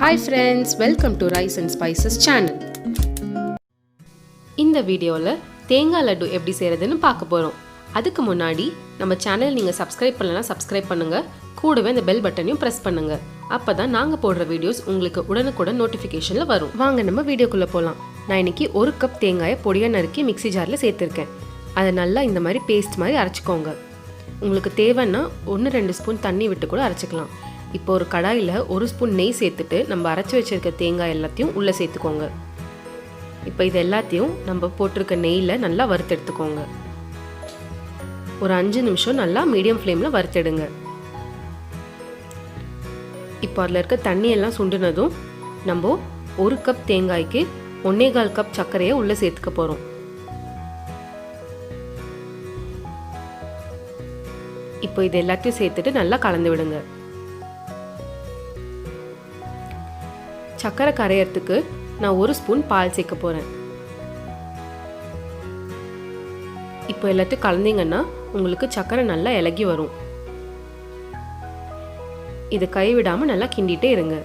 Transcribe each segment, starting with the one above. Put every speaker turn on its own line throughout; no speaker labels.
Hi friends, welcome to RiceNdSpices channel. இந்த வீடியோல தேங்காய் லட்டு எப்படி செய்யறதுன்னு பார்க்க போறோம். அதுக்கு முன்னாடி நம்ம சேனல் நீங்க சப்ஸ்கிரைப் பண்ணலனா சப்ஸ்கிரைப் பண்ணுங்க. கூடவே அந்த பெல் பட்டனையும் பிரஸ் பண்ணுங்க. அப்பதான் நாங்க போடுற வீடியோஸ் உங்களுக்கு உடனுக்குடன் நோட்டிஃபிகேஷன்ல வரும். வாங்க நம்ம வீடியோக்குள்ள போலாம். நான் இன்னைக்கு 1 கப் தேங்காயை பொடியா நறுக்கி மிக்ஸி ஜார்ல சேர்த்திருக்கேன். அதை நல்லா இந்த மாதிரி பேஸ்ட் மாதிரி அரைச்சுக்கோங்க. உங்களுக்கு தேவைன்னா 1-2 ஸ்பூன் தண்ணி விட்டு கூட அரைச்சுக்கலாம். இப்போ ஒரு கடாயில் 1 ஸ்பூன் நெய் சேர்த்துட்டு நம்ம அரைச்சி வச்சிருக்க தேங்காய் எல்லாத்தையும் உள்ளே சேர்த்துக்கோங்க. இப்போ இது எல்லாத்தையும் நம்ம போட்டிருக்க நெய்யில் நல்லா வறுத்தெடுத்துக்கோங்க. ஒரு 5 நிமிஷம் நல்லா மீடியம் ஃப்ளேமில் வறுத்தெடுங்க. இப்போ அதில் இருக்க தண்ணியெல்லாம் சுண்டுனதும் நம்ம 1 கப் தேங்காய்க்கு 1.25 கப் சர்க்கரையை உள்ளே சேர்த்துக்க போகிறோம். இப்போ இது எல்லாத்தையும் சேர்த்துட்டு நல்லா கலந்து விடுங்க. சர்க்கரை கரையறதுக்கு நான் 1 ஸ்பூன் பால் சேர்க்க போகிறேன். இப்போ எல்லாத்தையும் கலந்தீங்கன்னா உங்களுக்கு சர்க்கரை நல்லா இலகி வரும். இது கைவிடாமல் நல்லா கிண்டிகிட்டே இருங்க.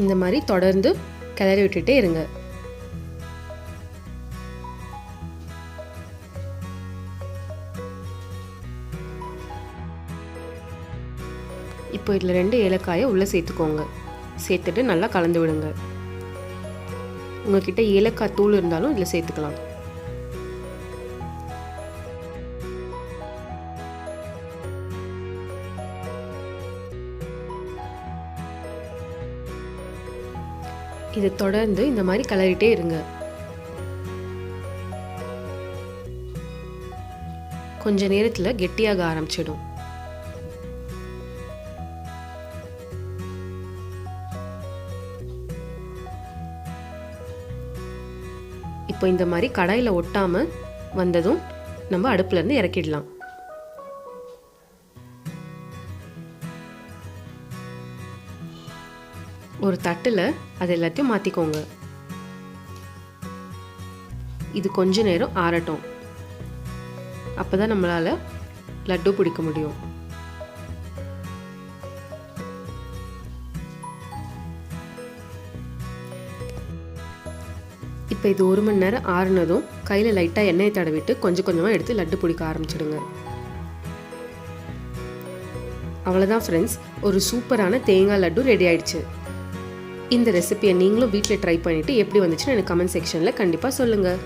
இந்த மாதிரி தொடர்ந்து கிளறி விட்டுட்டே இருங்க. இப்போ இதில் 2 ஏலக்காயை உள்ளே சேர்த்துக்கோங்க. சேர்த்துட்டு நல்லா கலந்து விடுங்க. உங்ககிட்ட ஏலக்காய் தூள் இருந்தாலும் இதில் சேர்த்துக்கலாம். இதை தொடர்ந்து இந்த மாதிரி கலரிட்டே இருங்க. கொஞ்ச நேரத்தில் கெட்டியாக ஆரம்பிச்சிடும். இப்போ இந்த மாதிரி கடாயில் ஒட்டாமல் வந்ததும் நம்ம அடுப்புலேருந்து இறக்கிடலாம். ஒரு தட்டில் அது எல்லாத்தையும் மாற்றிக்கோங்க. இது கொஞ்ச நேரம் ஆறட்டும். அப்போ தான் நம்மளால் லட்டு பிடிக்க முடியும். இப்போ இது 1 மணி நேரம் ஆறுனதும் கையில் லைட்டாக எண்ணெயை தடவிட்டு கொஞ்சம் கொஞ்சமாக எடுத்து லட்டு பிடிக்க ஆரம்பிச்சிடுங்க. அவ்வளோதான் ஃப்ரெண்ட்ஸ், ஒரு சூப்பரான தேங்காய் லட்டு ரெடி ஆயிடுச்சு. இந்த ரெசிபியை நீங்களும் வீட்டில் ட்ரை பண்ணிவிட்டு எப்படி வந்துச்சுன்னு எனக்கு கமெண்ட் செக்ஷனில் கண்டிப்பாக சொல்லுங்கள்.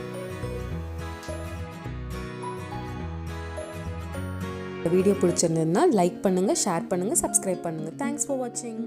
வீடியோ பிடிச்சிருந்ததுன்னா லைக் பண்ணுங்கள், ஷேர் பண்ணுங்கள், சப்ஸ்கிரைப் பண்ணுங்கள். தேங்க்ஸ் ஃபார் வாட்சிங்.